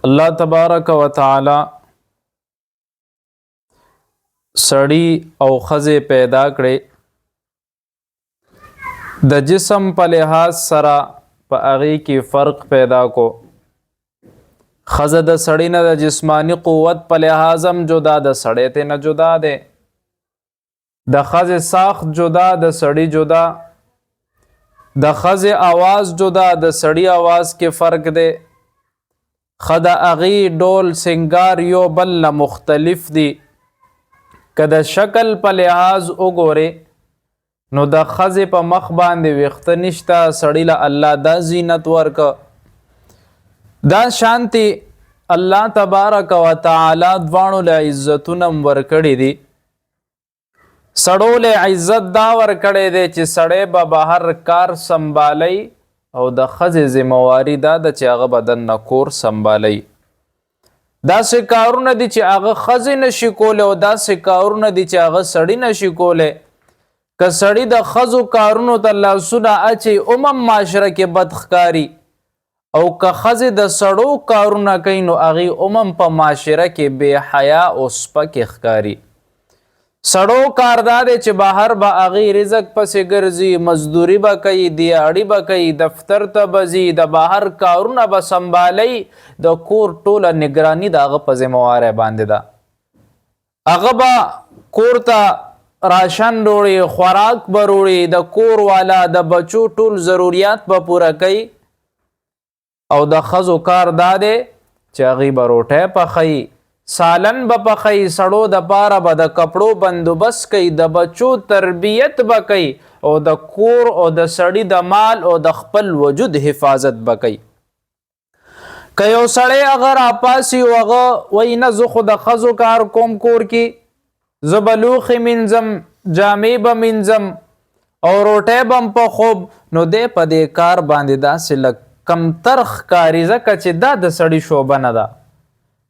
الله تبارک و تعالی سړی او ښځې پیدا کړي د جسم په لحاظ سره په هغې کې فرق پیدا کو ښځه د سړي نه د جسمانی قوت په لحاظ هم جدا د سړی ته نه جدا دی د ښځې ساخت جدا د سړي جدا د ښځې آواز جدا د سړي آواز کې فرق دی ښه د هغې ډول سنګار یو بل نه مختلف دی که د شکل په لحاظ وګورې نو د ښځې په مخ باندې ویښته نشته سړي له الله دا زینت ورکه دا شانتي الله تبارک و تعالی دواړو له عزتونه ورکړي دي سړو له عزت دا ورکړی دی چې سړی به بهر کار سنبالی او د ښځې ذمواري دا ده چې هغه به دننه کور سنبالی داسې کارونه دي چې هغه ښځې نشي کولی او داسې کارونه دي چې هغه سړي نشي کولی که سړي د ښځو کارونو ته لاسونه اچي هم معاشره کې بد ښکاري او که ښځې د سړو کارونه کوي نو هغې هم په معاشره کې بې حیا او سپکې ښکاري سړو کار دا دی چې بهر به هغې رزق پسې ګرځي مزدوري به کوي دیاړي به کوي دفتر ته به ځي د بهر کارونه به سنبالی د کور ټوله نگراني د هغه په ذموارۍ باندې ده هغه به کور ته راشن روړي خوراک به روړي د کور والا د بچو ټول ضروریات به پوره کوي او د ښځو کار دا دی چې هغې به روټۍ پخوي سالن به پخوي سړو د پاره به د کپړو بندوبست کوي د بچو تربیت به کوي او د کور او د سړي د مال او د خپل وجود حفاظت به کوي که یو سړی هغه راپاسي او هغه وایي نه زه خو د ښځو کار کوم کور کې زه به لوښي مینځم جامې به مینځم او روټۍ به م پخوم نو دی په دې کار باندې داسې لږ کمتر ښکاري ځکه چې دا د سړي شعبه نه ده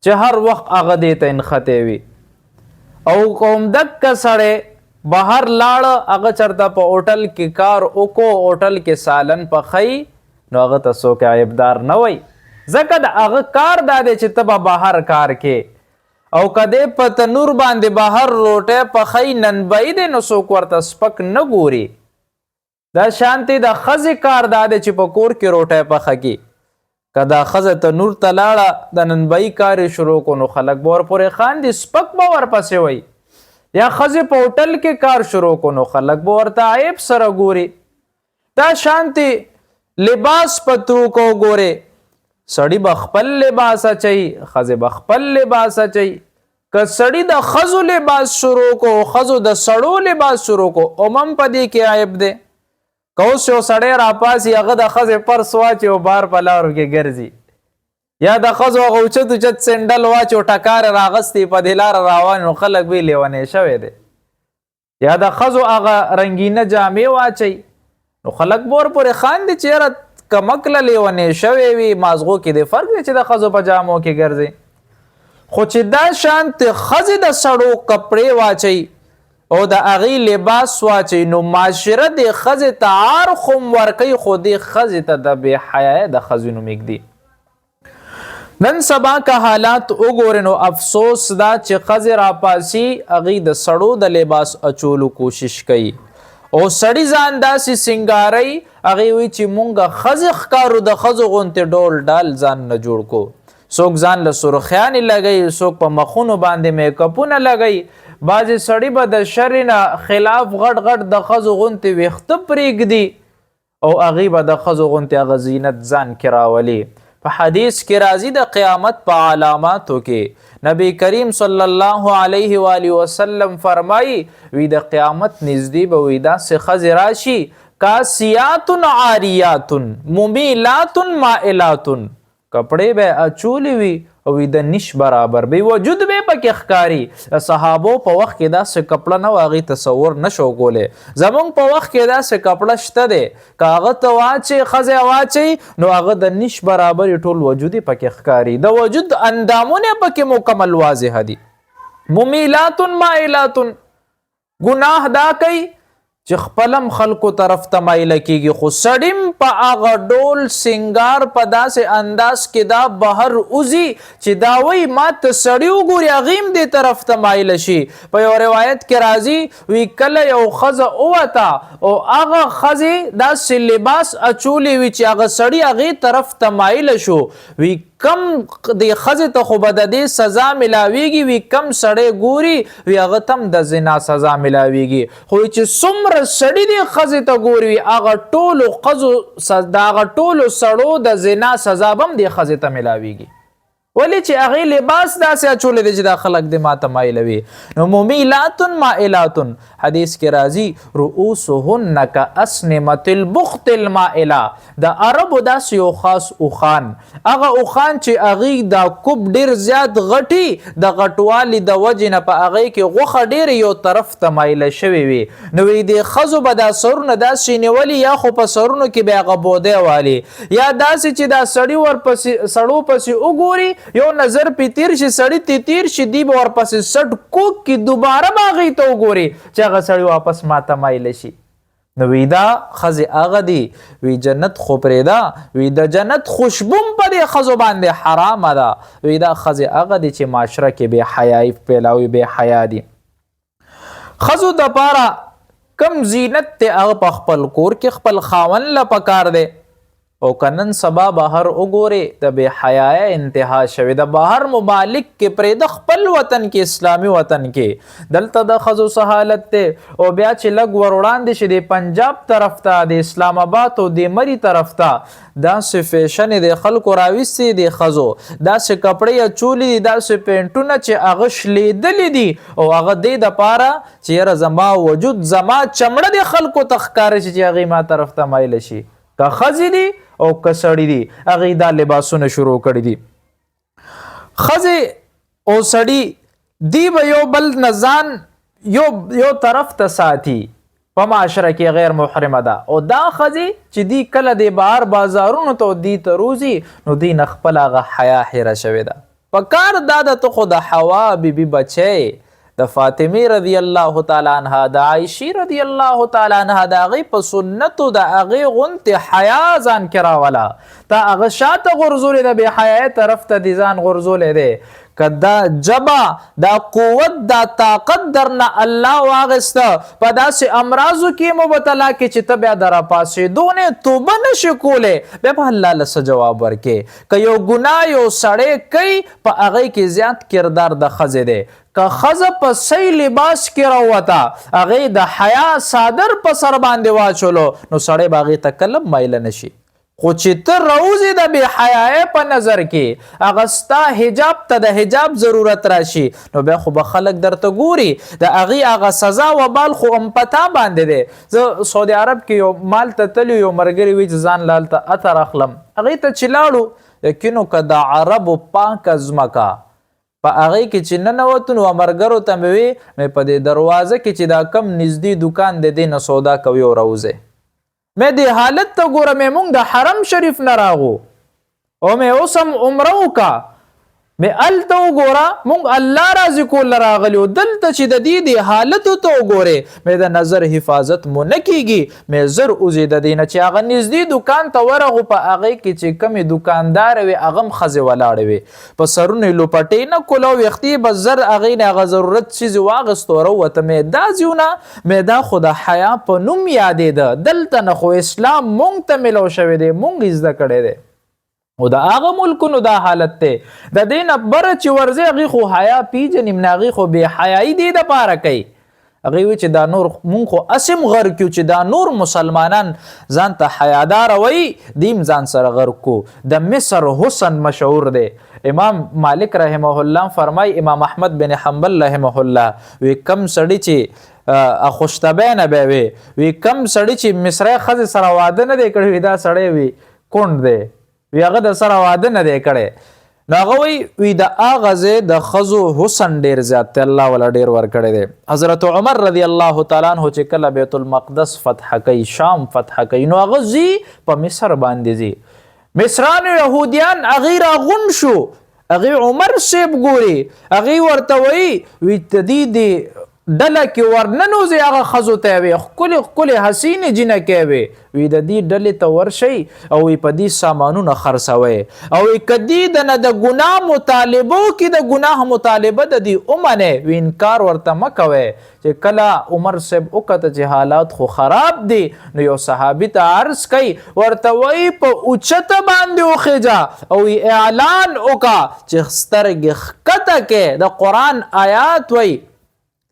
چې هر وخت هغه دې ته انختی وي او همدکه سړی بهر لاړه هغه چېرته په هوټل کې کار وکړو هوټل کې سالن پخوي نو هغه ته څوک عیبدار نه وی ځکه د هغه کار دا دی چې ته به بهر کار کې او که دی په تنور باندې بهر روټۍ پخوي ننبعي دی نو څوک ورته سپک نه ګوري دا شانتې د ښځې کار دا دی چې په کور کې روټۍ پخه کړي که دا ښځه تنور ته لاړه د ننبعي کار یې شروع کړو نو خلک به ورپورې خاندي سپک به ورپسې وی یا ښځې په هوټل کې کار شروع کړو نو خلک به ورته عیب سره ګوري دا شانتې لباس په توکو ګورې سړي به خپل لباس اچوي ښځې به خپل لباس اچوي که سړي د ښځو لباس شروع کړو ښځو د سړو لباس شروع کړو هم په دې کې عیب دی که اوس یو سړی راپاسي هغه د ښځې پرس واچي او بار په لارو کې ګرځي یا د ښځو هغه اوچت اوچت سینډل واچي او ټکار راغستې په دې لاره روان نو خلک به یې لیونی شوی دی یا د ښځو هغه رنګینه جامې واچوي نو خلک به ورپورې خاندي چې یاره کمکله لیونی شوی وي مازغو کې د فرق دی چې د ښځو په جامو کې ګرځي خو چې دا شانتې ښځې د سړو کپړې واچوي او د هغې لباس واچوي نو معاشره د ښځې ته عار خم ورکوي خو دې ښځې ته د بې حیایۍ د ښځې نوم ایږدي نن سبا که حالات وګورې نو افسوس دا چې ښځې راپاسي هغې د سړو د لباس اچولو کوشش کوي او سړي ځان داسې سنګاروي هغې وایي چې مونږ ښځې ښکارو د ښځو غوندې ډول ډال ځان نه جوړ کو څوک ځان له سرخیانې لګوي څوک په مخونو باندې میکپونه لګوي بعضې سړي به د شرې نه خلاف غټ غټ د ښځو غوندې ویښته پرېږدي او هغې به د ښځو غوندې هغه زینت ځان کې راولي په حدیث کې راځي د قیامت په علاماتو کې نبی کریم صلی الله علیه و آله وسلم فرمایي وی د قیامت نږدې به وي داسې ښځې راشي کاسیات عاریات ممیلات مائلات کپړې به اچولې وي او د نیش برابر به وجود به پکې ښکاري صحابو په وخت کې داسې کپړه نه و هغې تصور نشو کولی زمونږ په وخت کې داسې کپړه شته دی که هغه ته واچوي ښځې واچوي نو هغه د نیش برابر ټول وجود یې پکې ښکاري د وجود اندامونه پکې مکمل واضح دي ممیلات مائلات ګناه دا کوي چې خپلم خلکو طرف ته مایل کیږي خو سړیم په هغه ډول سنگار په داسې انداز کې دا بهر اوزي چې دا وی ما ته سړی وګوري هغیم دې طرف ته مایل شي. په یو روایت کې راځي وی کله یو ښځه ووته او هغه ښځې داسې لباس اچولی وي چې هغه سړی هغې طرف ته مایل شو. وی کم د ښځې ته خو به د دې سزا ملاویږي وي کم سړی ګوري وي هغه تم د زنا سزا ملاویږي خو چې څومره سړي دې ښځې ته ګوري وي هغه ټولو ښځو د هغه ټولو سړو د زنا سزا به هم دې ښځې ته ملاویږي ولی چې هغې لباس داسې اچولی دی چې دا خلک دې ماته مایلوي. نو ممیلات مائلاتن حدیث کې راځي رؤوسهن کاسنمة البخت المائله د عربو داسې یو خاص اوخان هغه اوخان چې هغې دا کوب ډېر زیات غټي د غټوالي د وجې نه په هغې کې غوښه ډېرې یو طرف ته مایله شوې وي. نو د ښځو به دا سرونه داسې نیولي یا خو په سرونو کې به هغه بودی والي یا داسې چې دا سړي ورپسې سړو پسې وګوري یو نظر پی تیر شي سړی تی تیر شي دی به ورپسې سټ کوک کې دوباره به هغې ته وګوري چې هغه سړی واپس ماته مایله شي. نو وی دا ښځې هغه دي وی جنت خو پرېږده وی د جنت خوشبوم په دې ښځو باندې حرامه ده. وی دا ښځې هغه دي چې معاشره کې بې حیایي پیلاوي بې حیا دي. ښځو دپاره کم زینت دی هغه په خپل کور کې خپل خاوند له پکار دی او کنن سبا بهر وګوري د بې حیایه انتها شوی د بهر ممالک کې پرېږده خپل وطن کې اسلامي وطن کې دلته د ښځو څه حالت دی او بیا چې لږ ور وړاندې شي د پنجاب طرف ته د اسلام آباد او د مري طرف ته داسې فیشن د خلکو راویستي د ښځو داسې کپړې اچولي دي داسې پینټونه چې هغه شلیدلي دي او هغه دې دپاره چې یاره زما وجود زما چمړه د خلکو ته ښکاره شي چې هغې ما طرف ته مایله شي. که ښځې دي او که سړي دي هغې دا لباسونه شروع کړي دي. ښځې او سړي دی به یو بل نه ځان یو طرف ته ساتي په معاشره کې غیر محرمه ده او دا ښځې چې دی کله د بهر بازارونو ته دی ته روزي نو دی نه خپل هغه حیا هیره شوې ده. په کار دا ده ته خو د حوا بیبي بچی د فاطمه رضی الله تعالی عنها د عائشې رضی الله تعالی عنها د هغې په سنتو د هغې غونتې حیا ځان کې راوله تا هغه شاته غورځولی د بې حیایۍ طرف ته دې ځان غورځولی دی که دا جبا دا قوت دا طاقت درنه الله واغسته په داسې امراضو کې مبتلا کې چې ته بیا د راپاسېدو نه توبه نشي کولی بیا به الله له څه جواب ورکې. که یو ګناه یو سړی کوي په هغې کې زیات کردار د ښځې دی. که ښځه په صحیح لباس کې راووته هغې د حیا صادر په سر باندې واچولو نو سړی به هغې ته کله میله نشي. خو چې ته راوځې د بې حیایۍ په نظر کې هغه ستا حجاب ته د حجاب ضرورت راشي نو بیا خو به خلک درته ګوري د هغې هغه سزا وبال خو هم په تا باندې دی. زه سعودي عرب کې یو مال ته تلي یو ملګري وي چې ځان له هلته عطر اخلم هغې ته چې لاړو یقینو که د عربو پاکه ځمکه په هغې کې چې ننوتو نو ملګرو ته مې وې مې په دې دروازه کې چې دا کم نږدې دوکان د دې نه سودا کوي او راوځئ مې دې حالت ته ګوره مې مونږ د حرم شریف نه راغو او مې اوس هم عمره وکړه مې هلته وګوره مونږ الله راضي کوله راغلي دلته چې د دې د حالتو ته وګورې مې د نظر حفاظت مو نه کیږي مې زر وځي د دې نه چې هغه نږدې دوکان ته ورغو په هغې کې چې کمې دوکانداره وې هغه هم ښځې ولاړې وې په سرونه یې لوپټې نه کول او ویښتې به زر هغې نه هغه ضرورت څیزې واغېستو راووته مې دا ځیونه مې دا خو د حیا په نوم یادېده دلته نه خو اسلام مونږ ته میلو شوی دی مونږ یې زده کړی دی او د هغه ملکونو دا حالت دی د دې نه بره چې ورځې هغې خو حیا پیژني نه هغې خو بې حیایي دې دپاره کوي هغې وایي چې دا نور مونږ خو اسم غر کیو چې دا نور مسلمانان ځان ته حیاداره وایي دیم ځان سره غر کو. د مصر حسن مشهور دی امام مالک رحمه الله فرمای امام احمد بن حنبل رحمه الله وی کم سړی چې خوشطبینه به وی کم سړی چې مصری ښځې سره واده نه دی کړی دا سړی وي کونډ دی وی هغه د سره واده نه دی کړی نو هغه وی د هغه ځای د ښځو حسن ډېر زیات دی الله والا ډېر ورکړی دی. حضرت عمر رضی الله تعالی عنه چې کله بیت المقدس فتح کوي شام فتح کوي نو هغه ځي په مصر باندې ځي مصرانو یهودیان هغې راغونډ شو هغې عمر صاحب ګوري هغې ورته وایي وی د دې ډله کې ورننوځي هغه ښځو ته وي ښکلې ښکلې حسینې جینکې وي وی د دې ډلې ته ورشئ او وی په دې سامانونه خرڅوئ او وی که دې د نه د ګناه مطالبو کې د ګناه مطالبه د دې ومنئ وی انکار ورته مه کوئ چې کله عمر صاحب وکته چې حالات خو خراب دي نو یو صحابي ته عرض کوي ورته وایي په اوچته باندې وخیجه او اعلان وکړه چې سترګې ښکته کې د قرآن آیات وایي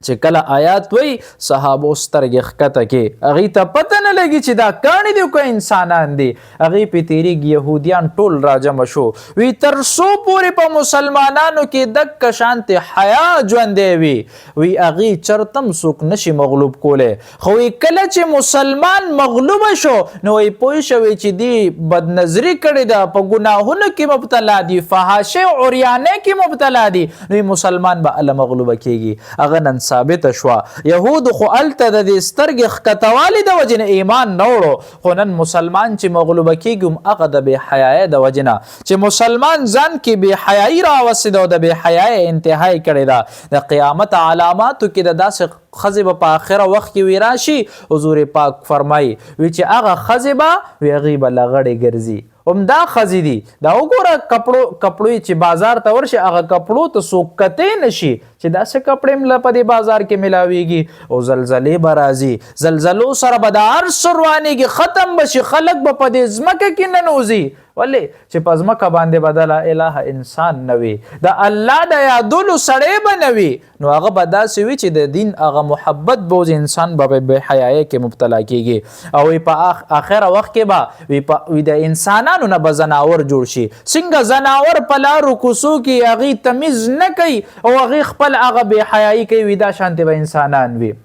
چې کله آیات وای صحابو سترګې ښکته کې هغې ته پته نه لګي چې دا کاڼي دي که انسانان دي هغې پې تېرېږي یهودیان ټول راجمع شو وی تر څو پورې په مسلمانانو کې دکه شانتې حیا ژوندی وي وی هغې چرته هم څوک نشي مغلوب کولی خو وی کله چې مسلمان مغلوبه شو نو وی پوه شوی چې دې بدنظري کړې ده په ګناهونو کې مبتلا دي فحاشۍ او عریانۍ کې مبتلا دي نو مسلمان به الله مغلوبه کېږي هغه نن ثابت شوا يهود خو الته د دې سترګې ښکتوالي د وجې نه ایمان نه وړو خو نن مسلمان چې مغلوبه کېږي هم هغه د بې حیایۍ د وجې نه چې مسلمان ځان کې بې حیایي راوستې ده او د بې حیایۍ انتها یې کړې ده د قیامت علاماتو کې د داسې ښځې به په آخره وخت کې وی راشي حضور پاک فرمایي وی چې هغه ښځې به وی هغې به لغړې ګرځي همدا ښځې دي دا وګوره کپړو چې بازار ته ورشي هغه کپړو ته څوک کتی نشي چې داسې کپړې هم په دې بازار کې ملاویږي او زلزلې به راځي زلزلو سره به د هر څه روانېږي ختم به شي خلک به په دې ځمکه کې ننوځي ولې چې په ځمکه باندې به د لا اله انسان نه وي د الله د یادولو سړی به نه وي نو هغه به داسې وي چې د دین هغه محبت بوز انسان به بې حیایۍ کې مبتلا کېږي او په آخره وخت کې به د انسانانو نه به زناور جوړ شي څنګه زناور په لارو کوڅو کې هغې تمیز نه کوي او هغې خپل هغه بې حیایي کوي وي دا شانتې به انسانان وي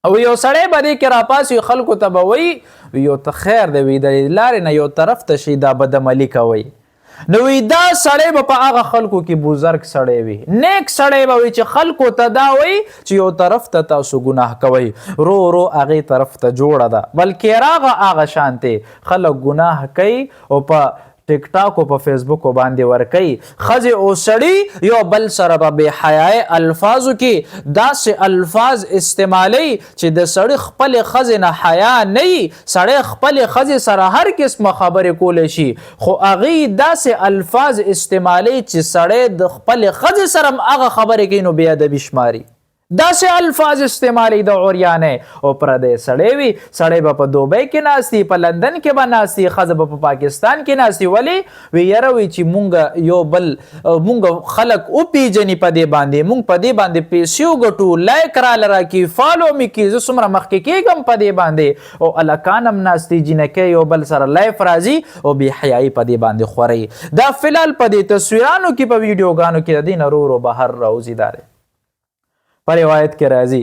او یو سړی به دې کې راپاسي خلکو ته به وایي یو ته خیر دی وي د لارې نه یو طرف ته شي دا بدعملي کوئ نو وی دا سړی به په هغه خلکو کې بزرګ سړی وي نیک سړی به وي چې خلکو ته دا وایي چې یو طرف ته تاسو ګناه کوئ رو رو هغې طرف ته جوړه ده بلکې راغه هغه شانتې خلک ګناه کوي او په ټیک ټاک او په فیسبوک باندې ورکوي ښځې او سړي یو بل سره به بې حیایۍ الفاظو کې داسې الفاظ استعمالوي چې د سړي خپلې ښځې نه حیا نه وي سړی خپلې ښځې سره هر قسمه خبرې کولی شي خو هغې داسې الفاظ استعمالوي چې سړی د خپلې ښځې سره هم هغه خبرې کوي نو بې ادبي شماري داسې الفاظ استعمالي د عریانۍ او پردی سړی وي سړی به په دوبۍ کې ناستي په لندن کې به ناستي ښځه به په پاکستان کې ناستي ولې وی یاره وی چې مونږ یو بل مونږ خلک وپېژني په دې باندې مونږ په دې باندې پیسې وګټو لایک راله راکړي فالو مې کړي زه څومره مخکې کېږم په دې باندې او هلکان هم ناستي جینکۍ یو بل سره لایف راځي او بې حیایي په دې باندې خورئ دا فلحال په دې تصویرانو کې په ویډیوګانو کې د دې نه رو رو بهر راوځي دا دی پر روایت کې راځي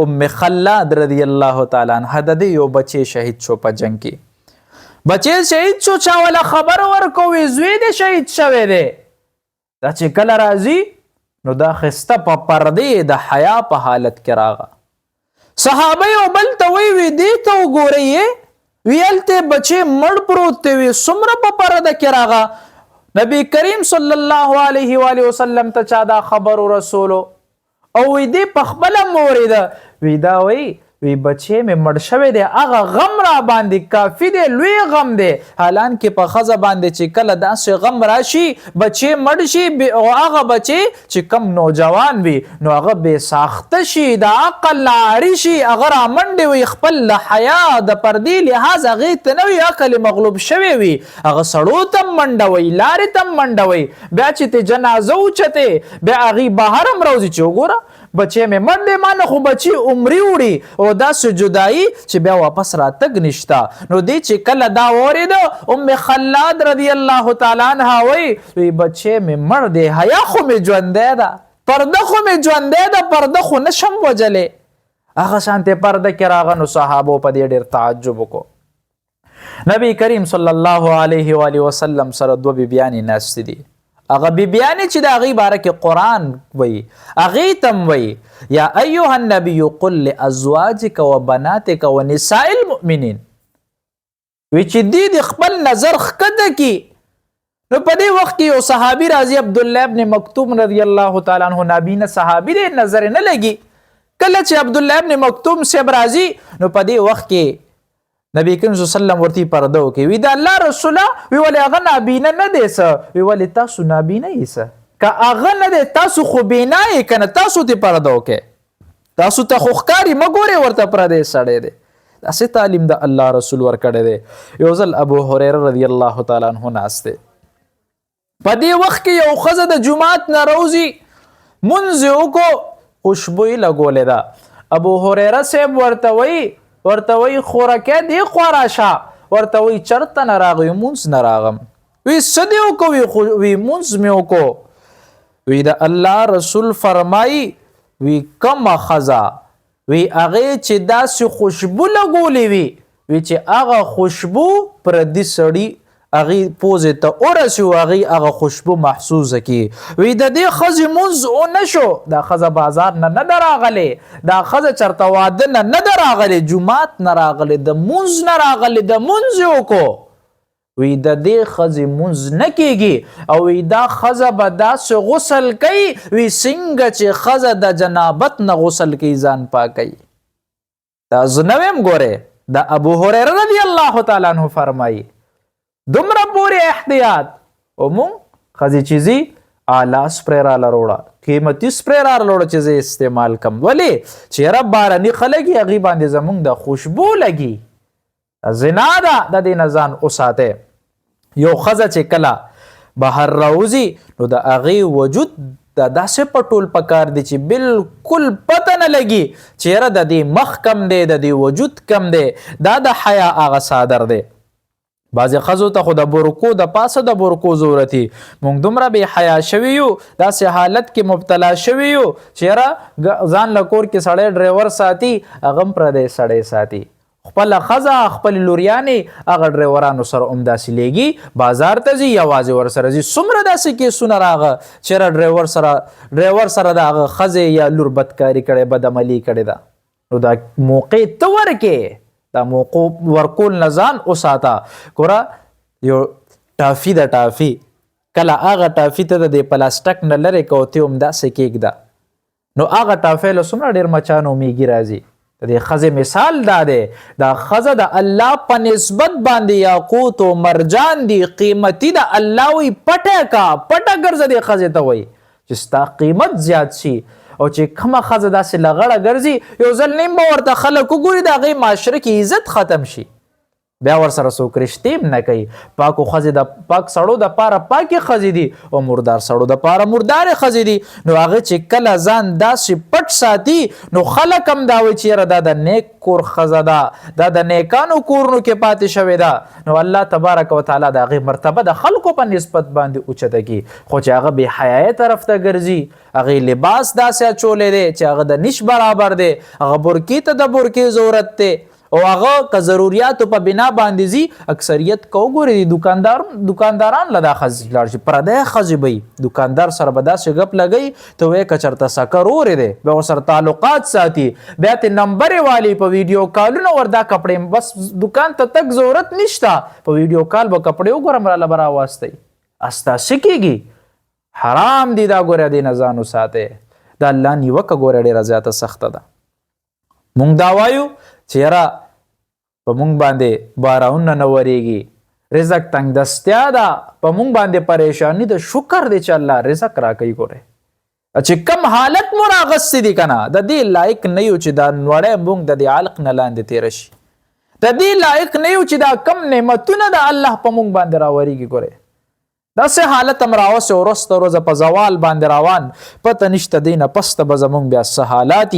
ام خلاد رضی الله تعالی عنها د دې یو بچی شهید شو په جنگ کې بچی شهید شو چا ولا خبر ورکوي زوی دې شهید شوی دی دا چې کله راځي نو دا خسته په پردې د حیا په حالت کې راغه صحابه یو بل ته وی دې ته وګورئ ویلته بچی مړ پروت دی وی څومره په پرده کې راغه نبی کریم صلی الله علیه و آله وسلم ته چا دا خبر رسولو او وی دی په خپله مورده وی دا وی بچی مې مړ شوی دی هغه غم را باندې کافي دی لوی غم دی حالانکې په ښځه باندې چې کله داسې غم راشي بچی مړ شي او هغه بچی چې کم نوجوان وي نو هغه بې ساخته شي د عقل نه عاري شي هغه رامنډې وي خپل له حیا د پردې لحاظ هغې ته نه وي عقل مغلوب شوی وي هغه سړو ته هم منډه وي لارې ته هم منډه وي بیا چې ته جنازه اوچتې بیا هغې بهر هم راوځي چې وګوره بچی مې مړ دی مانه خو بچی عمري وړي او داسې جدایي چې بیا واپس راتګ نشته نو دی چې کله دا واورېده ام خلاد رضی الله تعالی عنها وی بچی مې مړ دی حیا خو مې ژوندی ده پرده خو مې ژوندی ده پرده خو نشم وجلی هغه شانتې پرده کې راغه نو صحابو په دې ډېر تعجب وکړو نبی کریم صلی الله علیه و آله وسلم سره دوه بیبیانې ناستې دي هغه بیبیانې چې د هغې باره کې قرآن وایي هغې ته هم وایي یا ایها النبی قل لازواجک و بناتک و نساء المؤمنین وی چې دې د خپل نظر ښکته کړي نو په دې وخت کې یو صحابي راځي عبدالله ابن مکتوم رضی الله تعالی عنه نابینه صحابي دی نظر نه لګي کله چې عبد الله ابن مکتوم صاحب راځي نو په دې وخت کې نبی کریم صلی الله علیه وسلم ورته پرده وکي وی دا الله رسوله وی ولې هغه نابینه نه دی څه وی ولې تاسو نابینه یې څه که هغه نه دی تاسو خو بینا یې کنه تاسو ته پرده وکي تاسو ته خو ښکاري مه ګورئ ورته پردی سړی دی داسې تعلیم د الله رسول ورکړی دی یو ځل ابو هریره رضی الله تعالی عنه ناست دی په دې وخت کې یو ښځه د جومات نه راوځي مونځ یې وکړو خوشبو یې لګولې ده ابو هریره صاحب ورته وایي خورکه دې خوا راشه ورته وایي چرته نه راغی مونځ نه راغم وی څه دې وکړو وی مونځ مې وکړو وی د الله رسول فرمایي وی کومه ښځه وی هغې چې داسې خوشبو لګولې وي چې هغه خوشبو پردي سړي هغې پوزې ته ورسي هغې هغه خوشبو محسوسه کړي وی د دې ښځې مونځ ونه شو دا ښځه بازار نه ده راغلی دا ښځه چرته واده نه ده راغلی جومات نه راغلی د مونځ نه راغلی د مونځ یې وکړو وی د دې ښځې مونځ نه کیږي او وی دا ښځه به داسې غسل کوي وی څنګه چې ښځه د جنابت نه غسل کوي ځان پاکوي دا زه نه ویم ګورې د ابو هریره رضی الله تعالی عنه فرمایي دومره پورې احتیاط او مونږ ښځې چې ځي اعلی سپری راله روړه قیمتي سپری راله روړه چې زه استعمال کم ولې چې یاره بارني خلک یې هغې باندې زمونږ د خوشبو لګي زنا ده د دې نه ځان وساتئ یو ښځه چې کله بهر راوځي نو د هغې وجود د داسې پټول پکار دی چې بالکل پته نه لګي چې یاره د دې مخ کم دی د دې وجود کم دی دا د حیا هغه صادر دی بعضې ښځو ته خو د برکو د پاسه د برکو ضرورت موږ دومره بې حیا شوي یو داسې حالت کې مبتلا شوي یو چې یاره ځان له کور کې سړی ډریور ساتي هغه هم پردی سړی ساتي خپله ښځه خپلې لوریانې هغه ډریورانو سره همداسې لیږي بازار ته ځي یوازې ورسره ځي څومره داسې کیسونه راغه چېرې ډریور سره د هغه ښځې یا لور بدکاري کړې بدعملي کړې ده نو دا موقع ته ورکې دا موقع ورکول نه ځان وساته ګوره یو ټافي ده ټافي کله هغه ټافي ته د دې پلاستک نه لرې که ته همداسې کېږده نو هغه ټافی له څومره ډېر مچان او میږي راځي د دې ښځې مثال دا دی دا ښځه د الله په نسبت باندې یاقوت و مرجان دي قیمتي د الله وی پټه کا پټه ګرځه دې ښځې ته وایي چې ستا قیمت زیات شي او چې کومه ښځه داسې لغړه ګرځي یو ځل نیم به ورته خلک وګوري د هغې معاشره کې عزت ختم شي بیا ورسره څوک رشتې هم نه کوي پاکو ښځې د پاک سړو دپاره پاکې ښځې دي او مردار سړو دپاره مردارې ښځې دي نو هغه چې کله ځان داسې پټ ساتي نو خلک هم دا وایي چې یاره دا د نیک کور ښځه ده دا د نیکانو کورونو کې پاتې شوې ده نو الله تبارک وتعالی د هغې مرتبه د خلکو په نسبت باندې اوچته کړي خو چې هغه بې حیایۍ طرف ته ګرځي هغې لباس داسې اچولی دی چې هغه د نش برابر دی هغه برکې ته د برکې ضرورت دی او هغه که ضروریاتو په بنا باندې ځي اکثریت که وګورې دکانداران له دا ښځې لاړ شي پردی ښځې به وي دکاندار سره به داسې ګپ لګوي ته وایې که چېرته سکر اورې دی بیا ورسره تعلقات ساتي بیا ترې نمبرې والي په ویډیو کالونه ور دا کپړې بس دکان ته تک ضرورت نشته په ویډیو کال به کپړې وګورم راله به راواستئ استا څه کېږي حرام دي دا ګوره دې نه ځان وساتئ د الله نیوکه ګوره ډېره زیاته سخته ده مونږ دا وایو چې یاره په مونږ باندې بارانونه نه ورېږي رزق تنګ دستیا ده په مونږ باندې پریشانی د شکر دی چې الله رزق راکوي ګورئ چې کم حالت مو راغستې دي که نه د دې لایق نه یو چې دا نوړی مونږ د دې علق نه لاندې تېره شي د دې لایق نه یو چې دا کم نعمتونه د الله په مونږ باندې راورېږي ګورئ داسې حالت هم راوسې وروسته ورځه په زوال باندې روان پته نشته دی نه پس ته به زمونږ بیا څه حالات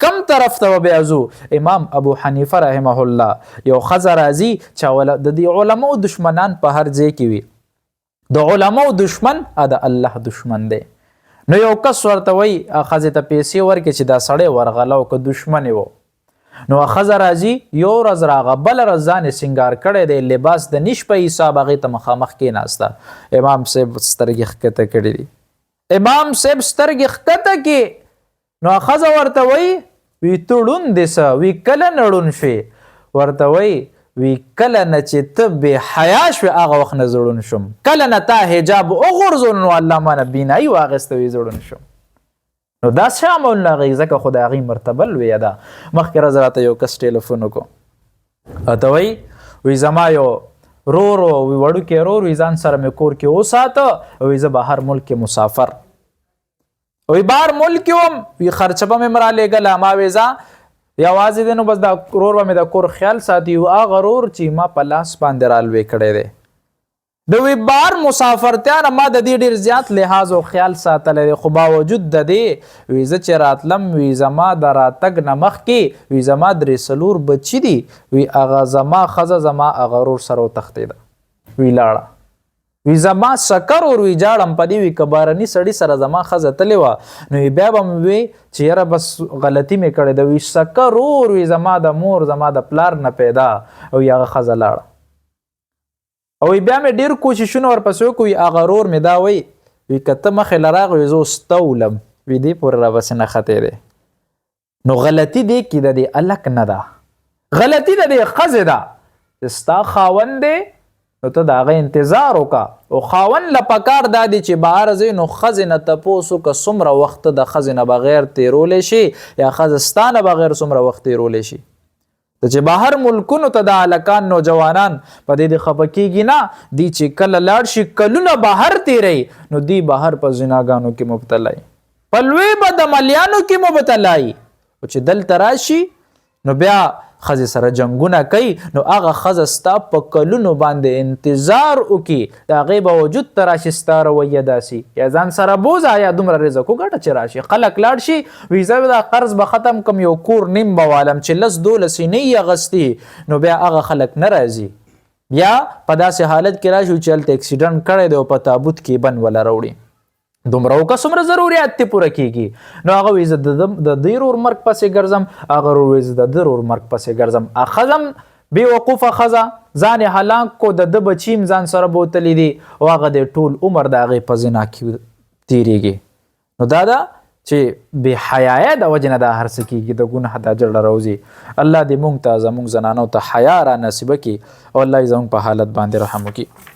کم طرف ته به بیا ځو امام ابو حنیفه رحمه الله یو ښځه راځي چې د دې علماو دشمنان په هر ځای کې وي د علماو دشمن د الله دشمن دی نو یو کس ورته وایي ښځې ته پیسې ورکړي چې دا سړی ورغله او که دشمن و نو ښځه راځي یو ورځ راغه بله ورځ ځان یې سینګار کړی دی لباس د نیش په حساب هغې ته مخامخ کېناسته امام صاحب سترګې ښکته کړي دي امام صاحب سترګې ښکته کړي نو ښځه ورته وایي وی ته ړوند دې څه وی کله نه ړوند شوې ورته وایي وی کله نه چې ته بې حیا شوې هغه وخت نه زه ړوند شم کله نه تا حجاب وغورځول نو الله مانه بینایي واخیسته وی زه ړوند شم نو دا څه عمل نه غي ځکه خو د هغې مرتبه لویه ده. مخکې ورځ راته یو کس ټلیفون وکړو راته وایي زما یو رور وي وړوکی رور وي ځان سره مې کور کې وساته وایي زه بهر ملک کې مسافر وایي بهر ملک کې وم وي خرچه به مې رالیږله ما وایي ځه یوازې دی نو بس دا رور به مې د کور خیال ساتي او هغه رور چې ما په لاس باندې رالوی کړی دی د وی بار مسافرتیا نه ما د دې ډېر زیات لحاظ او خیال ساتلی دی خو باوجود د دې وي زه چې راتلم وي زما د راتګ نه مخکې وي زما درې څلور بچي دي وي هغه زما ښځه زما هغه رور سره وتښتېده وي لاړه وي زما سکر ور وي جاړم په دې وي که بهرني سړي سره زما ښځه تلې وه نو بیا به مې وی چې یاره بس غلطي مې کړې ده وي سکر ور وي زما د مور زما د پلار نه پیدا او هغه ښځه لاړه او بیا مې ډېر کوششونه ورپسې وکړو هغه رور مې دا وی که ته مخې له راغلې زه اوس ته ولم وي دې پورې راپسې نښتی دی نو غلطي دې کې د دې الک نه ده غلطي د دې ښځې ده چې ستا خاوند دی نو ته د هغه انتظار وکړه او خاوند له پکار دا دی چې بهر ځئ نو ښځې نه تپوس وکړه څومره وخت ته د ښځې نه بغیر تېرولی شي یا ښځه ستا نه بغیر څومره وخت تېرولی شي ته چې بهر ملکونو ته د هلکان نوجوانان په دې خفه کېږي نه دی چې کله لاړ شي کلونه بهر تېروي نو دی بهر په زناګانو کې مبتلا وي په لوی بدعملیانو کې مبتلا وي او چې دلته راشي نو بیا ښځې سره جنګونه کوي نو هغه ښځه ستا په کلونو باندې انتظار وکړي د هغې باوجود ته راشي ستا رویه داسې یا ځان سره بوزه یا دومره رزق وګټه چې راشي خلک لاړ شي وي زه دا قرض به ختم کم یو کور نیم به والم چې 10-12 نه یې اغستې نو بیا هغه خلک نه راځي یا په داسې حالت کې راشي چې هلته اکسیډنټ کړی دی او په تابوت کې بند وله راوړي دومره وکه څومره ضروریات تی پوره کېږي نو هغه وایي زه د دې رور مرګ پسې ګرځم هغه رور وایي زه د ده رور مرګ پسې ګرځم ښځه هم بې وقوفه ښځه ځان یې هلاک کو د ده بچي هم ځان سره بوتلی دي او هغه د ټول عمر د هغې په زنا کې تېرېږي نو دا ده چې بې حیایه د وجې نه دا هر څه کېږي د ګناه دا جړه راوځي الله دې موږ ته زموږ زنانو ته حیا را نصیبه کړي او الله یې زموږ په حالت باندې رحم وکړي